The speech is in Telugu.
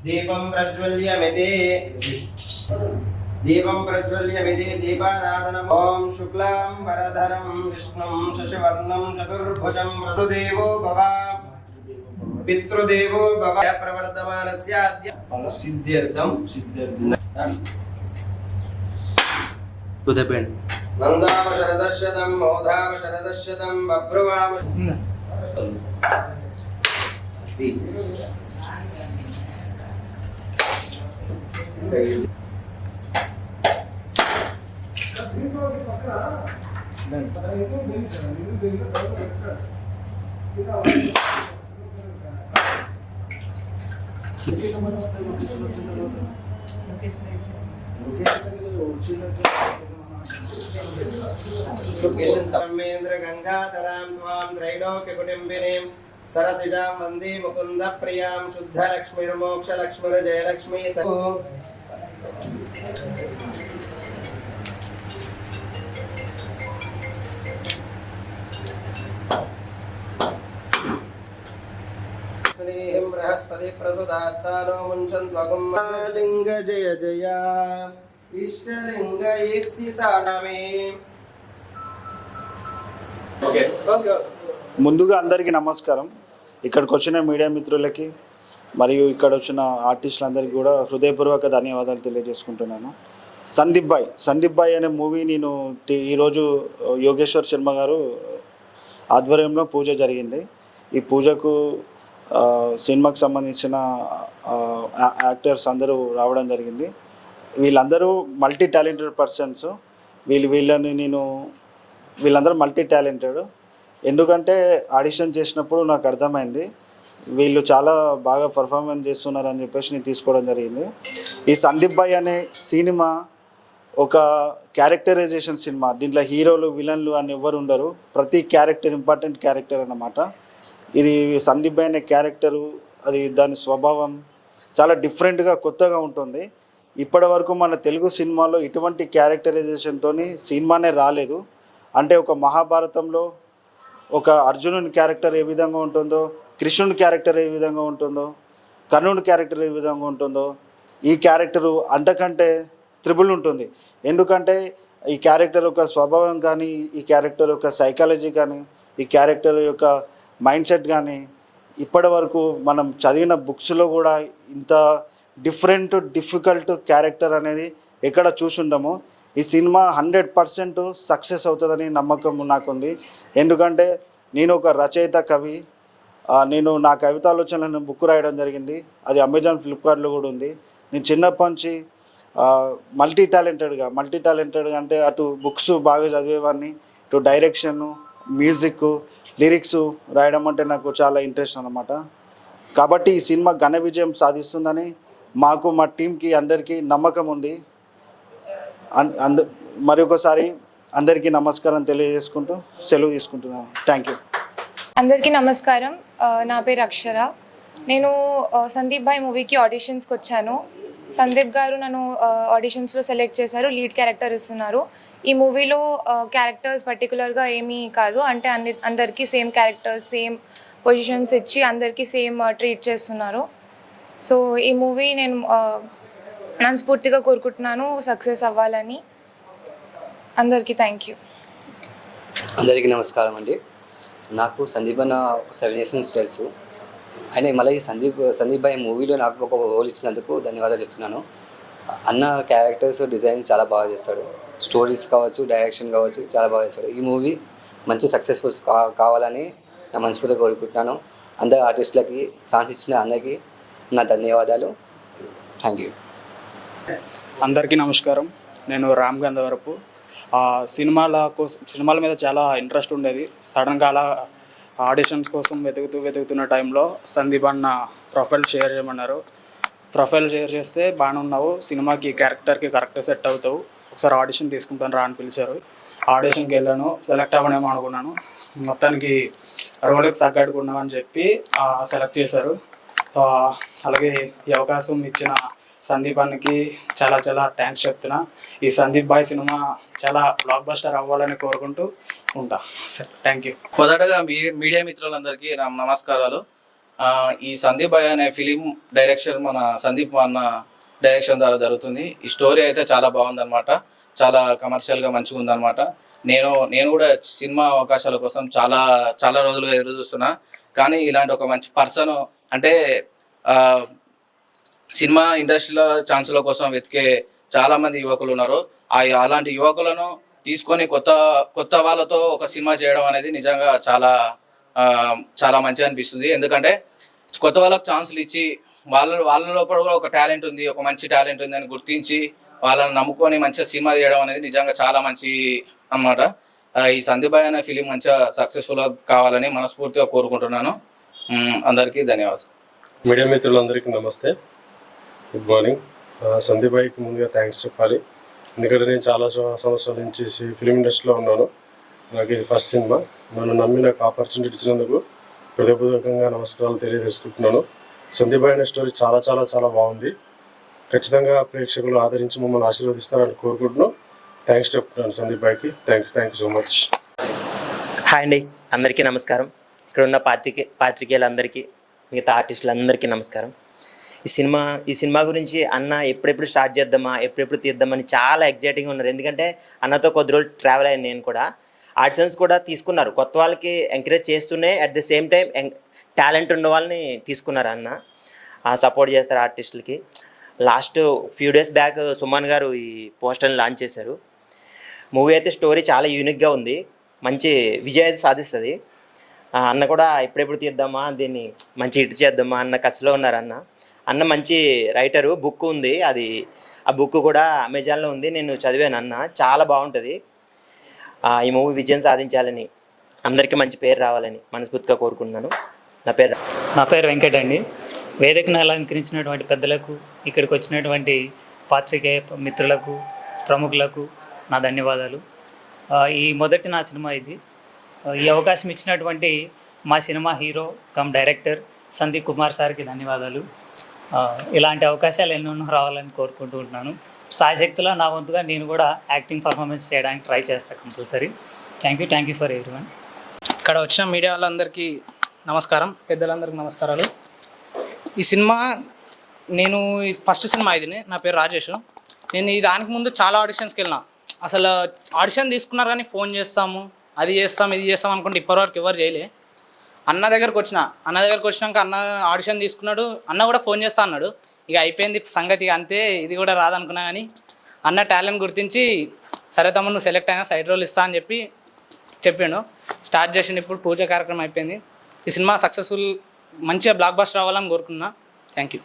दीपं प्रज्वल्यमिति दीपाराधनम्। ॐ शुक्लां वरधरं विष्णुं शशिवर्णं चतुर्भुजं वसुदेवो भव पितृदेवो भव। प्रवर्तमानस्य अद्य सिद्ध्यर्थं नन्दाम शरदशतं मोधाम शरदशतं बभ्रुवाम। धर्मेन्द्र गंगाधरां त्वां त्रैलोक्यकुटुम्बिनीं सरसिजां वन्दे मुकुन्द प्रियां शुद्धलक्ष्मीर्मोक्षलक्ष्मीर्जयलक्ष्मी बृहस्पति प्रसुदास्तानो मुञ्चन्त्वकुम्भलिङ्ग जय जय इष्टलिङ्ग ईप्सितानमे। ముందుగా అందరికీ నమస్కారం. ఇక్కడికి వచ్చిన మీడియా మిత్రులకి మరియు ఇక్కడ వచ్చిన ఆర్టిస్టులందరికీ కూడా హృదయపూర్వక ధన్యవాదాలు తెలియజేసుకుంటున్నాను. సందీప్ భాయ్ అనే మూవీ నేను ఈరోజు యోగేశ్వర్ శర్మ గారు ఆధ్వర్యంలో పూజ జరిగింది. ఈ పూజకు సినిమాకి సంబంధించిన యాక్టర్స్ అందరూ రావడం జరిగింది. వీళ్ళందరూ మల్టీ టాలెంటెడ్ పర్సన్స్. వీళ్ళందరూ మల్టీ టాలెంటెడ్. ఎందుకంటే ఆడిషన్ చేసినప్పుడు నాకు అర్థమైంది వీళ్ళు చాలా బాగా పర్ఫార్మెన్స్ చేస్తున్నారని చెప్పేసి నేను తీసుకోవడం జరిగింది. ఈ సందీప్ భాయ్ అనే సినిమా ఒక క్యారెక్టరైజేషన్ సినిమా. దీంట్లో హీరోలు విలన్లు అని ఎవరు ఉండరు. ప్రతి క్యారెక్టర్ ఇంపార్టెంట్ క్యారెక్టర్ అన్నమాట. ఇది సందీప్ భాయ్ అనే క్యారెక్టరు, అది దాని స్వభావం చాలా డిఫరెంట్గా కొత్తగా ఉంటుంది. ఇప్పటి వరకు మన తెలుగు సినిమాలో ఇటువంటి క్యారెక్టరైజేషన్తో సినిమానే రాలేదు. అంటే ఒక మహాభారతంలో ఒక అర్జునుని క్యారెక్టర్ ఏ విధంగా ఉంటుందో, కృష్ణుని క్యారెక్టర్ ఏ విధంగా ఉంటుందో, కర్ణుని క్యారెక్టర్ ఏ విధంగా ఉంటుందో, ఈ క్యారెక్టరు అంతకంటే త్రిబుల్ ఉంటుంది. ఎందుకంటే ఈ క్యారెక్టర్ యొక్క స్వభావం కానీ, ఈ క్యారెక్టర్ యొక్క సైకాలజీ కానీ, ఈ క్యారెక్టర్ యొక్క మైండ్ సెట్ కానీ ఇప్పటి వరకు మనం చదివిన బుక్స్లో కూడా ఇంత డిఫికల్ట్ క్యారెక్టర్ అనేది ఎక్కడ చూసుండము. ఈ సినిమా 100% సక్సెస్ అవుతుందని నమ్మకం నాకుంది. ఎందుకంటే నేను ఒక రచయిత, కవి. నేను నా కవితాలోచనలను బుక్ రాయడం జరిగింది. అది అమెజాన్, ఫ్లిప్కార్ట్లో కూడా ఉంది. నేను చిన్నప్పటి నుంచి మల్టీ టాలెంటెడ్గా అంటే అటు బుక్స్ బాగా చదివేవాడిని, ఇటు డైరెక్షను, మ్యూజిక్, లిరిక్స్ రాయడం అంటే నాకు చాలా ఇంట్రెస్ట్ అన్నమాట. కాబట్టి ఈ సినిమా ఘన విజయం సాధిస్తుందని మాకు, మా టీంకి అందరికీ నమ్మకం ఉంది. మరొకసారి అందరికీ నమస్కారం తెలియజేసుకుంటూ సెలవు తీసుకుంటున్నాను. Thank you. అందరికీ నమస్కారం. నా పేరు అక్షర. నేను సందీప్ భాయ్ మూవీకి ఆడిషన్స్కి వచ్చాను. సందీప్ గారు నన్ను ఆడిషన్స్లో సెలెక్ట్ చేశారు. లీడ్ క్యారెక్టర్ ఇస్తున్నారు. ఈ మూవీలో క్యారెక్టర్స్ పర్టికులర్గా ఏమీ కాదు, అంటే అందరికీ సేమ్ క్యారెక్టర్స్, సేమ్ పొజిషన్స్ ఇచ్చి అందరికీ సేమ్ ట్రీట్ చేస్తున్నారు. సో ఈ మూవీ నేను మనస్ఫూర్తిగా కోరుకుంటున్నాను సక్సెస్ అవ్వాలని. అందరికీ థ్యాంక్ యూ. అందరికీ నమస్కారం అండి. నాకు సందీప్ అన్న ఒక 7 years నుంచి తెలుసు. ఆయన మళ్ళీ సందీప్ భాయ్ మూవీలో నాకు ఒక రోల్ ఇచ్చినందుకు ధన్యవాదాలు చెప్తున్నాను. అన్న క్యారెక్టర్స్ డిజైన్ చాలా బాగా చేస్తాడు. స్టోరీస్ కావచ్చు, డైరెక్షన్ కావచ్చు, చాలా బాగా చేస్తాడు. ఈ మూవీ మంచి సక్సెస్ఫుల్ కావాలని నా మనస్ఫూర్తిగా కోరుకుంటున్నాను. అందరు ఆర్టిస్టులకి ఛాన్స్ ఇచ్చిన అన్నకి నా ధన్యవాదాలు. Thank you. అందరికీ నమస్కారం. నేను రామ్ గంధవరపు. సినిమాల మీద చాలా ఇంట్రెస్ట్ ఉండేది. సడన్గా అలా ఆడిషన్స్ కోసం వెతుకుతున్న టైంలో సందీప్ అన్న ప్రొఫైల్ షేర్ చేయమన్నారు. ప్రొఫైల్ షేర్ చేస్తే బాగానే ఉన్నావు, సినిమాకి క్యారెక్టర్కి కరెక్ట్గా సెట్ అవుతావు, ఒకసారి ఆడిషన్ తీసుకుంటాను రా అని పిలిచారు. ఆడిషన్కి వెళ్ళాను. సెలెక్ట్ అవ్వనేమో అనుకున్నాను. మొత్తానికి రోడ్కి తగ్గట్టుకున్నావు అని చెప్పి సెలెక్ట్ చేశారు. అలాగే ఈ అవకాశం ఇచ్చిన సందీప్ అన్నకి చాలా చాలా థ్యాంక్స్ చెప్తున్నా. ఈ సందీప్ భాయ్ సినిమా చాలా బ్లాక్ బస్టర్ అవ్వాలని కోరుకుంటూ ఉంటా. Thank you. మొదటగా మీడియా మిత్రులందరికీ నమస్కారాలు. ఈ సందీప్ భాయ్ అనే ఫిలిం డైరెక్షన్ మన సందీప్ అన్న డైరెక్షన్ ద్వారా జరుగుతుంది. ఈ స్టోరీ అయితే చాలా బాగుందన్నమాట. చాలా కమర్షియల్గా మంచిగా ఉందన్నమాట. నేను కూడా సినిమా అవకాశాల కోసం చాలా చాలా రోజులుగా ఎదురు చూస్తున్నా. కానీ ఇలాంటి ఒక మంచి పర్సన్ అంటే సినిమా ఇండస్ట్రీలో ఛాన్సుల కోసం వెతికే చాలామంది యువకులు ఉన్నారు. అలాంటి యువకులను తీసుకొని కొత్త వాళ్ళతో ఒక సినిమా చేయడం అనేది నిజంగా చాలా మంచిగా అనిపిస్తుంది. ఎందుకంటే కొత్త వాళ్ళకి ఛాన్సులు ఇచ్చి వాళ్ళ లోపల కూడా ఒక టాలెంట్ ఉంది, ఒక మంచి టాలెంట్ ఉంది అని గుర్తించి వాళ్ళని నమ్ముకొని మంచిగా సినిమా తీయడం అనేది నిజంగా చాలా మంచి అన్నమాట. ఈ సందీప్ భాయ్ అనే ఫిలిం మంచిగా సక్సెస్ఫుల్గా కావాలని మనస్ఫూర్తిగా కోరుకుంటున్నాను. అందరికీ ధన్యవాదాలు. మీడియా మిత్రులందరికీ నమస్తే, గుడ్ మార్నింగ్. సందీప్ భాయ్కి ముందుగా థ్యాంక్స్ చెప్పాలి. ఎందుకంటే నేను చాలా సంవత్సరాల నుంచి ఫిలిం ఇండస్ట్రీలో ఉన్నాను. నాకు ఇది ఫస్ట్ సినిమా. నన్ను నమ్మి నాకు ఆపర్చునిటీ ఇచ్చినందుకు హృదయపూర్వకంగా నమస్కారాలు తెలియజేసుకుంటున్నాను. సందీప్ భాయ్ అనే స్టోరీ చాలా చాలా చాలా బాగుంది. ఖచ్చితంగా ప్రేక్షకులు ఆదరించి మమ్మల్ని ఆశీర్వదిస్తారని కోరుకుంటున్నాను. థ్యాంక్స్ చెప్తున్నాను సందీప్ భాయ్కి. Thank you so much. Hi అండి, అందరికీ నమస్కారం. ఇక్కడ ఉన్న పాత్రికేయులందరికీ, మిగతా ఆర్టిస్టులందరికీ నమస్కారం. ఈ సినిమా గురించి అన్న ఎప్పుడెప్పుడు స్టార్ట్ చేద్దామా, ఎప్పుడెప్పుడు తీద్దామని చాలా ఎగ్జైటింగ్గా ఉన్నారు. ఎందుకంటే అన్నతో కొద్ది రోజులు ట్రావెల్ అయ్యాను నేను కూడా. ఆడిషన్స్ కూడా తీసుకున్నారు, కొత్త వాళ్ళకి ఎంకరేజ్ చేస్తూనే at the same time talent ఉన్న వాళ్ళని తీసుకున్నారు అన్న. సపోర్ట్ చేస్తారు ఆర్టిస్టులకి. Last few days back Suman garu ఈ పోస్టర్ని లాంచ్ చేశారు. మూవీ అయితే స్టోరీ చాలా యూనిక్గా ఉంది, మంచి విజయం అయితే సాధిస్తుంది. అన్న కూడా ఎప్పుడెప్పుడు తీద్దామా, దీన్ని మంచి హిట్ చేద్దామా అన్న కసిలో ఉన్నారు అన్న మంచి రైటరు. బుక్ ఉంది, ఆ బుక్ కూడా అమెజాన్లో ఉంది, నేను చదివాను. అన్న చాలా బాగుంటుంది. ఈ మూవీ విజయం సాధించాలని, అందరికీ మంచి పేరు రావాలని మనస్ఫూర్తిగా కోరుకుంటున్నాను. నా పేరు వెంకట్ అండి. వేదికను అలంకరించినటువంటి పెద్దలకు, ఇక్కడికి వచ్చినటువంటి పాత్రికేయ మిత్రులకు, ప్రముఖులకు నా ధన్యవాదాలు. ఈ మొదటి నా సినిమా ఇది. ఈ అవకాశం ఇచ్చినటువంటి మా cinema hero come director Sandeep Kumar సార్కి ధన్యవాదాలు. ఇలాంటి అవకాశాలు ఎన్నెన్నో రావాలని కోరుకుంటూ ఉంటున్నాను. సాయశక్తిలో నా వంతుగా నేను కూడా యాక్టింగ్ పర్ఫార్మెన్స్ చేయడానికి ట్రై చేస్తాను compulsory. Thank you for everyone. ఇక్కడ వచ్చిన మీడియా వాళ్ళందరికీ నమస్కారం, పెద్దలందరికీ నమస్కారాలు. ఈ సినిమా నేను ఫస్ట్ సినిమా ఇది. నా పేరు రాజేష్. నేను దానికి ముందు చాలా ఆడిషన్స్కి వెళ్ళినా. అసలు ఆడిషన్ తీసుకున్నారు కానీ ఫోన్ చేస్తాము, అది చేస్తాం, ఇది చేస్తాం అనుకుంటే ఇప్పటివరకు ఎవరు చేయలే. అన్న దగ్గరకు వచ్చినాక అన్న ఆడిషన్ తీసుకున్నాడు. అన్న కూడా ఫోన్ చేస్తా అన్నాడు. ఇక అయిపోయింది సంగతి, అంతే, ఇది కూడా రాదనుకున్నా. కానీ అన్న టాలెంట్ గుర్తించి సరే తమ్ముడు నువ్వు సెలెక్ట్ అయినా సైడ్ రోల్ ఇస్తా అని చెప్పిండు. స్టార్ట్ చేసిండు. ఇప్పుడు పూజ కార్యక్రమం అయిపోయింది. ఈ సినిమా సక్సెస్ఫుల్ మంచిగా బ్లాక్ బస్టర్ రావాలని కోరుకున్నా. Thank you.